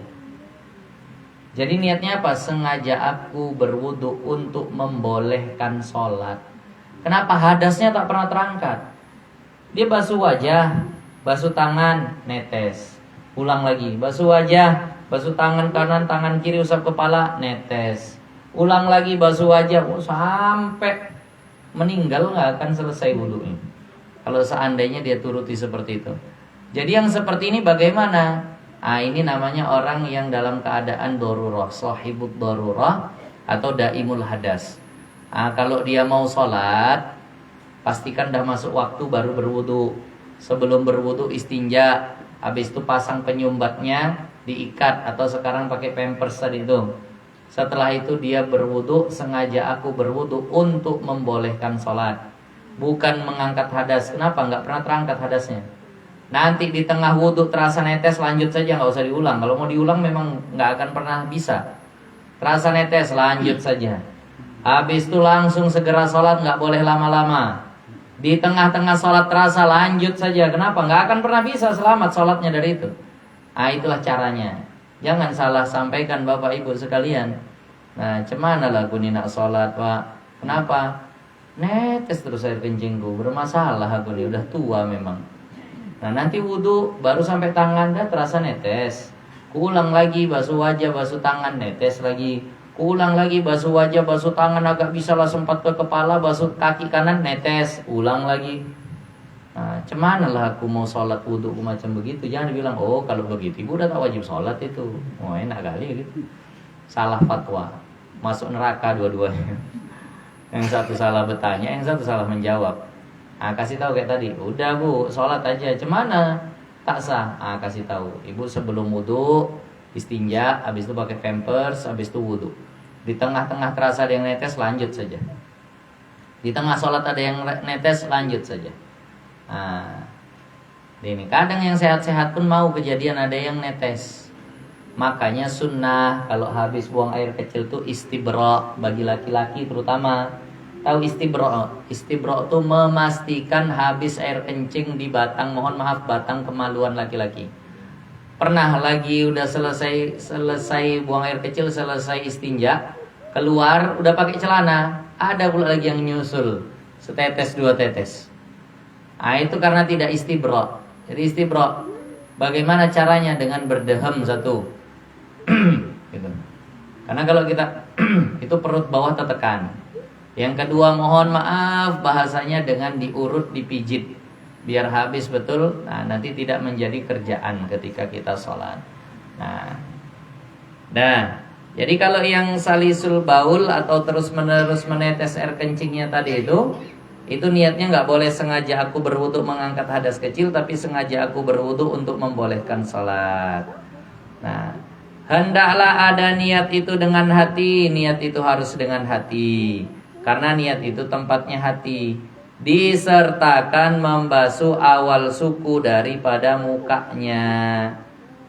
Jadi niatnya apa? Sengaja aku berwudu untuk membolehkan sholat. Kenapa? Hadasnya tak pernah terangkat. Dia basuh wajah, basuh tangan, netes. Ulang lagi, basuh wajah, basuh tangan kanan, tangan kiri, usap kepala, netes. Ulang lagi, basuh wajah, sampai meninggal nggak akan selesai wudunya. Kalau seandainya dia turuti seperti itu. Jadi yang seperti ini bagaimana? Ini namanya orang yang dalam keadaan darurah, sahibut darurah atau daimul hadas. Kalau dia mau sholat, pastikan dah masuk waktu baru berwudu. Sebelum berwudu istinja, habis itu pasang penyumbatnya, diikat atau sekarang pakai pampers tadi itu. Setelah itu dia berwudu, sengaja aku berwudu untuk membolehkan sholat, bukan mengangkat hadas. Kenapa? Nggak pernah terangkat hadasnya. Nanti di tengah wudu terasa netes, lanjut saja, nggak usah diulang. Kalau mau diulang memang nggak akan pernah bisa. terasa netes, lanjut saja. Habis itu langsung segera sholat, nggak boleh lama-lama. Di tengah-tengah sholat terasa, lanjut saja. Kenapa? Nggak akan pernah bisa selamat sholatnya dari itu. Nah, itulah caranya. Jangan salah sampaikan Bapak Ibu sekalian. Nah, cemana lah aku nih nak sholat, Pak? Kenapa? Netes terus air kencingku, bermasalah aku nih, udah tua memang. Nah, nanti wudhu baru sampai tangan dah terasa netes. Kuulang lagi basuh wajah, basuh tangan, netes lagi. Ulang lagi basuh wajah, basuh tangan, agak bisa lah sempat ke kepala, basuh kaki kanan, netes, ulang lagi. Nah, cemana lah aku mau sholat wudhu macam begitu. Jangan dibilang, oh kalau begitu ibu udah tak wajib sholat itu. Oh enak kali gitu. Salah fatwa, masuk neraka dua-duanya. Yang satu salah bertanya, yang satu salah menjawab. Nah, kasih tahu kayak tadi, udah bu, sholat aja. Cemana? Tak sah. Ah, kasih tahu, ibu sebelum wudhu istinja, habis itu pakai pampers, habis itu wudhu. Di tengah-tengah terasa ada yang netes, lanjut saja. Di tengah sholat ada yang netes, lanjut saja. Nah, ini kadang yang sehat-sehat pun mau kejadian ada yang netes. Makanya sunnah kalau habis buang air kecil tuh istibra bagi laki-laki terutama. Tahu istibra? Istibra itu memastikan habis air kencing di batang, mohon maaf, batang kemaluan laki-laki. Pernah lagi udah selesai buang air kecil, selesai istinja, keluar udah pakai celana, ada pula lagi yang nyusul setetes dua tetes. Nah, itu karena tidak istibra. Jadi istibra bagaimana caranya? Dengan berdehem satu. Gitu. Karena kalau kita itu perut bawah tertekan. Yang kedua, mohon maaf, bahasanya dengan diurut, dipijit biar habis betul. Nah, nanti tidak menjadi kerjaan ketika kita sholat. Nah, jadi kalau yang salisul baul atau terus menerus menetes air kencingnya tadi itu niatnya nggak boleh sengaja aku berwudu mengangkat hadas kecil, tapi sengaja aku berwudu untuk membolehkan sholat. Nah, hendaklah ada niat itu dengan hati. Niat itu harus dengan hati, karena niat itu tempatnya hati. Disertakan membasuh awal suku daripada mukanya,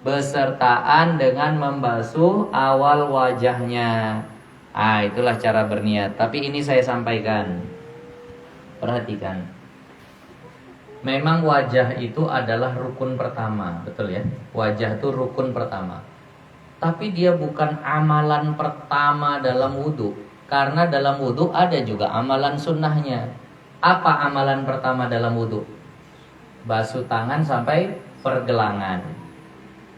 besertaan dengan membasuh awal wajahnya. Ah, itulah cara berniat. Tapi ini saya sampaikan, perhatikan. Memang wajah itu adalah rukun pertama, betul ya? Wajah itu rukun pertama. Tapi dia bukan amalan pertama dalam wudhu, karena dalam wudhu ada juga amalan sunnahnya. Apa amalan pertama dalam wudhu? Basuh tangan sampai pergelangan.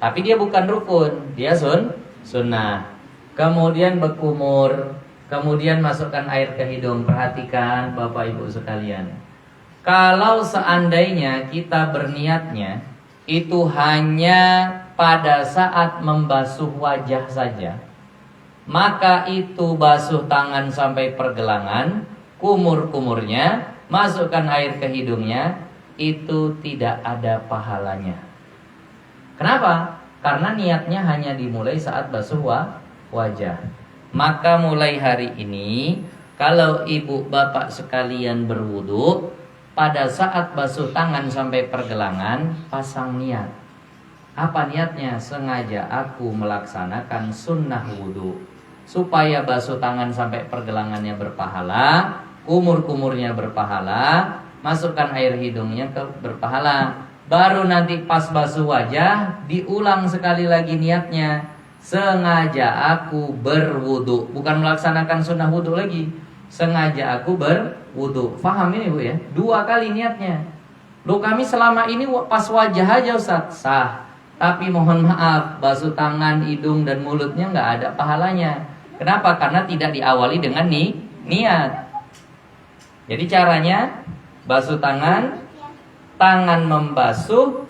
Tapi dia bukan rukun, dia sunnah. Kemudian berkumur, kemudian masukkan air ke hidung. Perhatikan Bapak Ibu sekalian, kalau seandainya kita berniatnya itu hanya pada saat membasuh wajah saja, maka itu basuh tangan sampai pergelangan, kumur-kumurnya, masukkan air ke hidungnya, itu tidak ada pahalanya. Kenapa? Karena niatnya hanya dimulai saat basuh wajah. Maka mulai hari ini, kalau ibu bapak sekalian berwudu, pada saat basuh tangan sampai pergelangan, pasang niat. Apa niatnya? Sengaja aku melaksanakan sunnah wudu, supaya basuh tangan sampai pergelangannya berpahala, kumur-kumurnya berpahala, masukkan air hidungnya ke berpahala. Baru nanti pas basuh wajah diulang sekali lagi niatnya, sengaja aku berwudu, bukan melaksanakan sunnah wudu lagi, sengaja aku berwudu. Faham ini Bu ya? 2 kali niatnya. Loh, kami selama ini pas wajah aja Ustaz. Sah, tapi mohon maaf, basuh tangan, hidung dan mulutnya nggak ada pahalanya. Kenapa? Karena tidak diawali dengan niat. Jadi caranya basuh tangan, tangan membasuh,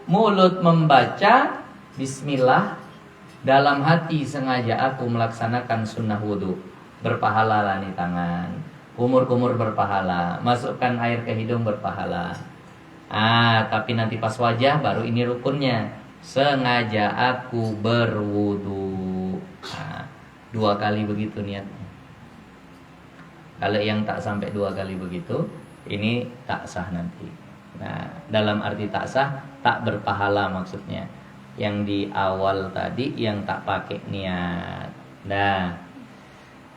mulut membaca bismillah, dalam hati sengaja aku melaksanakan sunnah wudhu, berpahala lah nih tangan, kumur-kumur berpahala, masukkan air ke hidung berpahala. Tapi nanti pas wajah baru ini rukunnya, sengaja aku berwudhu. 2 kali begitu niatnya. Kalau yang tak sampai 2 kali begitu, ini tak sah nanti. Nah, dalam arti tak sah, tak berpahala maksudnya. Yang di awal tadi yang tak pakai niat. Nah,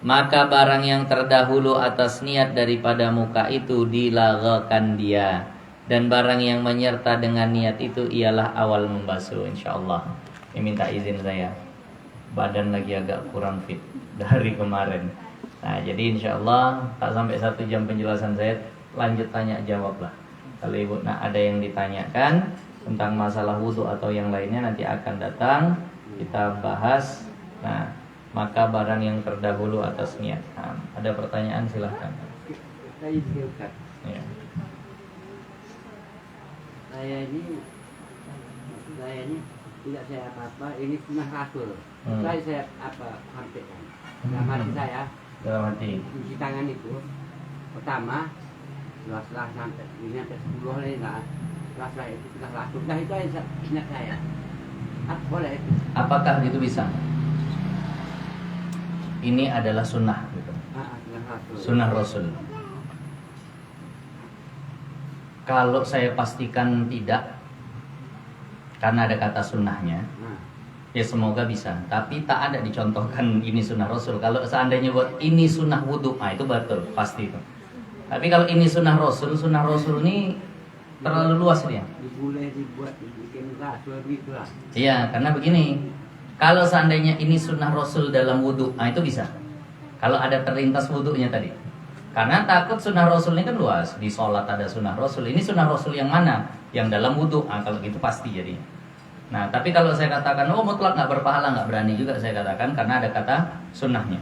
maka barang yang terdahulu atas niat daripada muka itu dilaghakan dia, dan barang yang menyerta dengan niat itu ialah awal membasuh. Insyaallah. Ini minta izin saya, badan lagi agak kurang fit dari kemarin. Nah, jadi insyaallah tak sampai 1 jam penjelasan saya, lanjut tanya jawab lah. Kalau ibu ada yang ditanyakan tentang masalah wudhu atau yang lainnya, nanti akan datang kita bahas. Nah, maka barang yang terdahulu atas niat. Nah, ada pertanyaan silahkan. Ya. Saya ini tidak saya apa-apa. Ini sunnah Rasul. Saya sampaikan. Dalam hati saya. Dalam hati. Cuci tangan itu pertama setelah sampai ini sampai 10 hari lah. Setelah itu sudah Rasul. Dah itu aja ingat saya. Boleh itu. Apakah itu bisa? Ini adalah sunnah gitu. Sunnah Rasul. Kalau saya pastikan tidak, karena ada kata sunnahnya, ya semoga bisa. Tapi tak ada dicontohkan ini sunnah Rasul. Kalau seandainya buat ini sunnah wudhu, nah itu betul, pasti itu. Tapi kalau ini sunnah Rasul ini terlalu luas dia. Boleh dibuat bikin Rasul gitu lah. Iya, karena begini. Kalau seandainya ini sunnah Rasul dalam wudhu, nah itu bisa. Kalau ada terlintas wudhunya tadi. Karena takut sunnah Rasul ini kan luas. Di sholat ada sunnah Rasul. Ini sunnah Rasul yang mana? Yang dalam wudhu. Nah, kalau gitu pasti jadi. Nah, tapi kalau saya katakan, oh mutlak nggak berpahala, nggak berani juga saya katakan. Karena ada kata sunnahnya.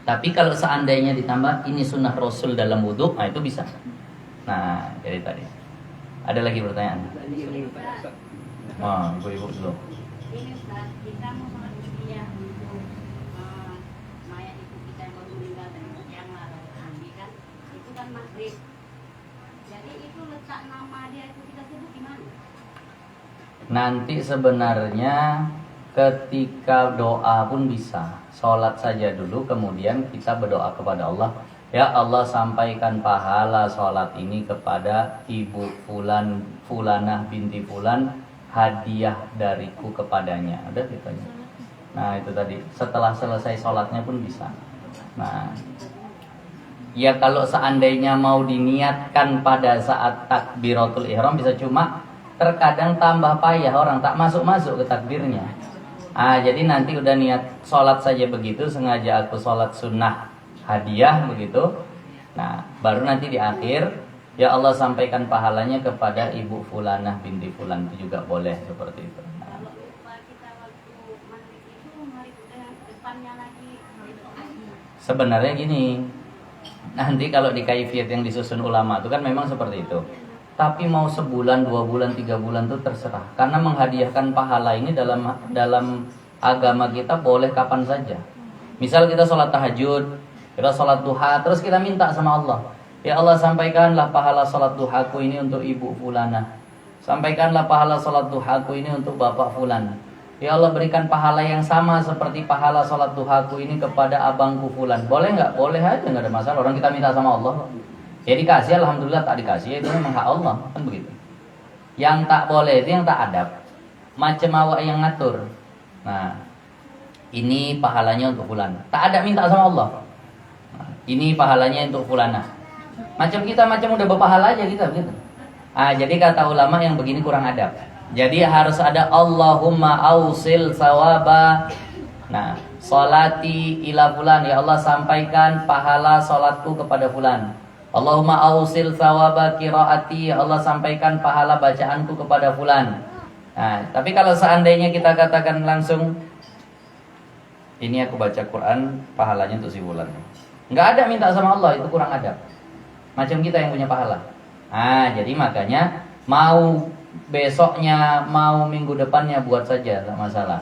Tapi kalau seandainya ditambah ini sunnah Rasul dalam wudhu, nah itu bisa. Nah, jadi tadi. Ada lagi pertanyaan? Oh, ibu-ibu dulu. Ini Ustaz, kita mau sholat Idiyah untuk mayat itu kita yang baru meninggal dari yang mandi kan, itu kan maghrib. Jadi itu letak nama dia itu kita sebut gimana? Nanti sebenarnya ketika doa pun bisa. Sholat saja dulu, kemudian kita berdoa kepada Allah. Ya Allah, sampaikan pahala sholat ini kepada ibu Fulanah binti Fulan, hadiah dariku kepadanya. Ada ditanya. Nah itu tadi. Setelah selesai sholatnya pun bisa. Nah, ya kalau seandainya mau diniatkan pada saat takbiratul ihram bisa, cuma terkadang tambah payah orang tak masuk ke takbirnya. Jadi nanti udah niat sholat saja begitu, sengaja aku sholat sunnah hadiah begitu. Nah baru nanti di akhir, ya Allah sampaikan pahalanya kepada ibu Fulanah binti Fulan, itu juga boleh seperti itu. Nah. Kalau kita waktu maghrib itu dengan depannya lagi Sebenarnya gini, nanti kalau di kaifiyat yang disusun ulama itu kan memang seperti itu. Tapi mau sebulan, 2 bulan, 3 bulan itu terserah. Karena menghadiahkan pahala ini dalam agama kita boleh kapan saja. Misal kita sholat tahajud, kita sholat duha, terus kita minta sama Allah, ya Allah sampaikanlah pahala sholat duhaku ini untuk ibu Fulanah. Sampaikanlah pahala sholat duhaku ini untuk bapak Fulan. Ya Allah berikan pahala yang sama seperti pahala sholat duhaku ini kepada abangku Fulan. Boleh nggak? Boleh aja, nggak ada masalah. Orang kita minta sama Allah. Ya dikasih, alhamdulillah. Tak dikasih, itu memang hak Allah, kan begitu. Yang tak boleh itu yang tak adab, macam awak yang ngatur. Nah, ini pahalanya untuk Fulan, tak ada minta sama Allah. Nah, ini pahalanya untuk Fulanah. Macam kita udah berpahala aja kita gitu. Jadi kata ulama yang begini kurang adab. Jadi harus ada Allahumma ausil sawaba. Nah, salati ila Fulan, ya Allah sampaikan pahala salatku kepada Fulan. Allahumma ausil thawaba qiraati, Allah sampaikan pahala bacaanku kepada Fulan. Nah, tapi kalau seandainya kita katakan langsung, ini aku baca Quran, pahalanya untuk si Fulan. Nggak ada minta sama Allah, itu kurang adab. Macam kita yang punya pahala. Jadi makanya mau besoknya, mau minggu depannya buat saja, tak masalah.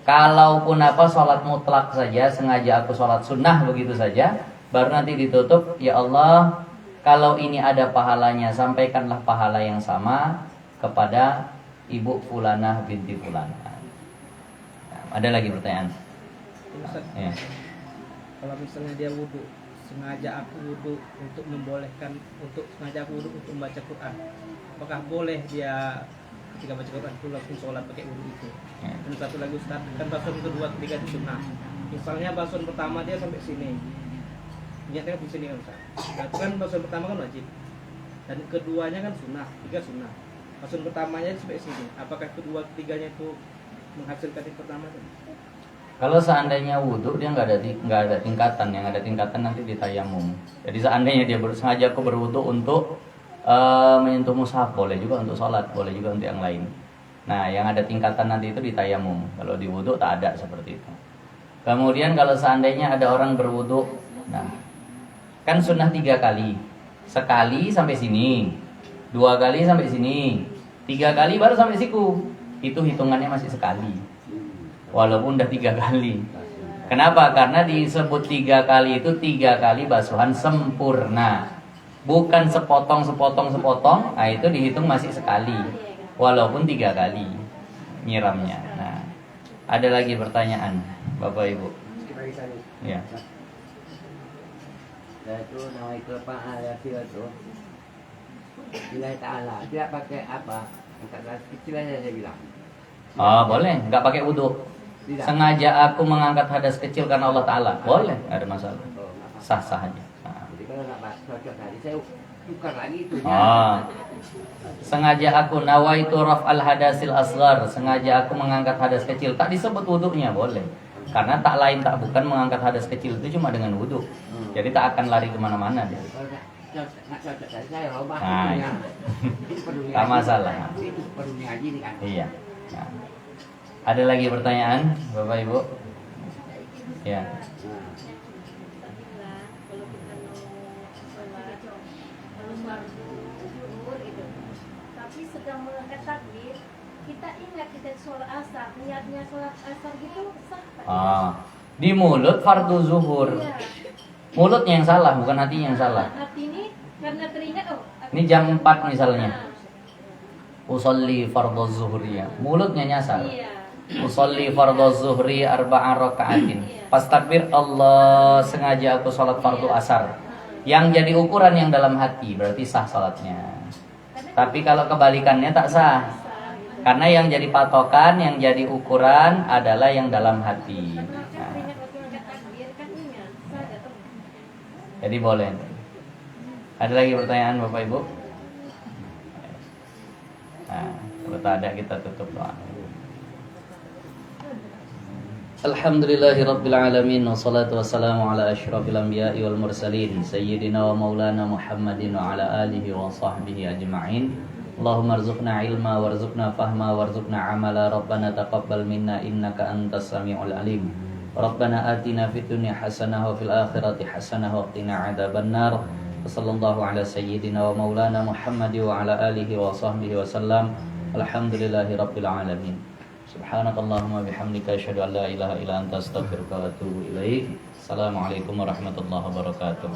Kalaupun sholat mutlak saja, sengaja aku sholat sunnah begitu saja, baru nanti ditutup, ya Allah, kalau ini ada pahalanya, sampaikanlah pahala yang sama kepada ibu Fulanah binti Fulan. Ada lagi pertanyaan? Ya. Kalau misalnya dia wudhu, sengaja aku wudhu untuk membolehkan, sengaja aku wudhu untuk membaca Quran, apakah boleh dia ketika baca Quran itu langsung sholat pakai wudhu itu? Dan satu lagi Ustaz, kan pasal kedua ketiga itu sunnah. Misalnya basuhan pertama dia sampai sini, niatnya di sini kan Ustaz. Nah, itu kan basuhan pertama kan wajib, dan keduanya kan sunnah, 3 sunnah. Basuhan pertamanya sampai sini, apakah kedua ketiganya itu menghasilkan yang pertama kan? Kalau seandainya wudhu dia nggak ada tingkatan, yang ada tingkatan nanti di tayamum. Jadi seandainya dia sengaja aku berwudhu untuk menyentuh mushaf, boleh juga untuk sholat, boleh juga untuk yang lain. Nah, yang ada tingkatan nanti itu di tayamum. Kalau di wudhu tak ada seperti itu. Kemudian kalau seandainya ada orang berwudhu, nah kan sunnah 3 kali, sekali sampai sini, 2 kali sampai sini, 3 kali baru sampai siku. Itu hitungannya masih sekali. Walaupun udah 3 kali. Kenapa? Karena disebut 3 kali itu 3 kali basuhan sempurna, bukan sepotong. Nah itu dihitung masih sekali, walaupun 3 kali nyiramnya. Nah, ada lagi pertanyaan, Bapak Ibu? Ya. Dan itu namanya kelepaan itu Billahi ta'ala, tidak pakai apa, angkat gelas kecil aja saya bilang. Oh boleh, nggak pakai wudhu. Tidak. Sengaja aku mengangkat hadas kecil karena Allah Ta'ala, boleh, nggak ada masalah. Oh, nggak apa-apa. Sah-sah aja. Nah. Jadi kalau nggak cocok tadi, saya tukar lagi itu. Sengaja aku nawaitu raf'al hadasil asghar, sengaja aku mengangkat hadas kecil, tak disebut wudhunya, boleh. Karena tak lain tak bukan mengangkat hadas kecil itu cuma dengan wudhu. Jadi tak akan lari kemana-mana dia. Kalau nggak cocok tadi, saya robah Nah, itunya. Itu perlu tak masalah. Itu perlu ngaji nih kan. Iya. Nah. Ada lagi pertanyaan, Bapak Ibu? Ya. Nah. Kalau kita mau sholat, kalau fardu zuhur itu, tapi sedang mengangkat takbir, kita ingat kita sholat asar, niatnya sholat asar gitu sah Pak? Di mulut fardu zuhur. Iya. Mulutnya yang salah, bukan hatinya yang salah. Hati ini karena teringat Ini jam 4 misalnya. Usolli fardhu zuhri. Mulutnya nyasar. Iya. Usolli fardhu zuhri 4 rakaatin. Pas takbir Allah, sengaja aku sholat fardu asar. Yang jadi ukuran yang dalam hati, berarti sah sholatnya. Tapi kalau kebalikannya tak sah. Karena yang jadi patokan, yang jadi ukuran adalah yang dalam hati. Karena kan Nah, teringat waktu angkat takbir kan ingat, sah gak tuh? jadi boleh. Ada lagi pertanyaan Bapak Ibu? Nah, kalau tak ada kita tutup doa. Alhamdulillahirabbil alamin wassalatu wassalamu ala asyrafil anbiya'i wal mursalin sayyidina wa maulana Muhammadin wa ala alihi wa sahbihi ajma'in. Allahumma arzuqna ilma warzuqna fahma warzuqna amala rabbana taqabbal minna innaka antas samiul alim. Rabbana atina fid dunya hasanah wa fil akhirati hasanah wa qina adzabannar. Wassallallahu ala sayyidina wa maulana Muhammad wa ala alihi wa sahbihi wasallam. Alhamdulillahirabbil alamin. Subhanakallahumma bihamdika asyhadu an la ilaha illa anta astaghfiruka wa atubu ilaik. Assalamualaikum warahmatullahi wabarakatuh.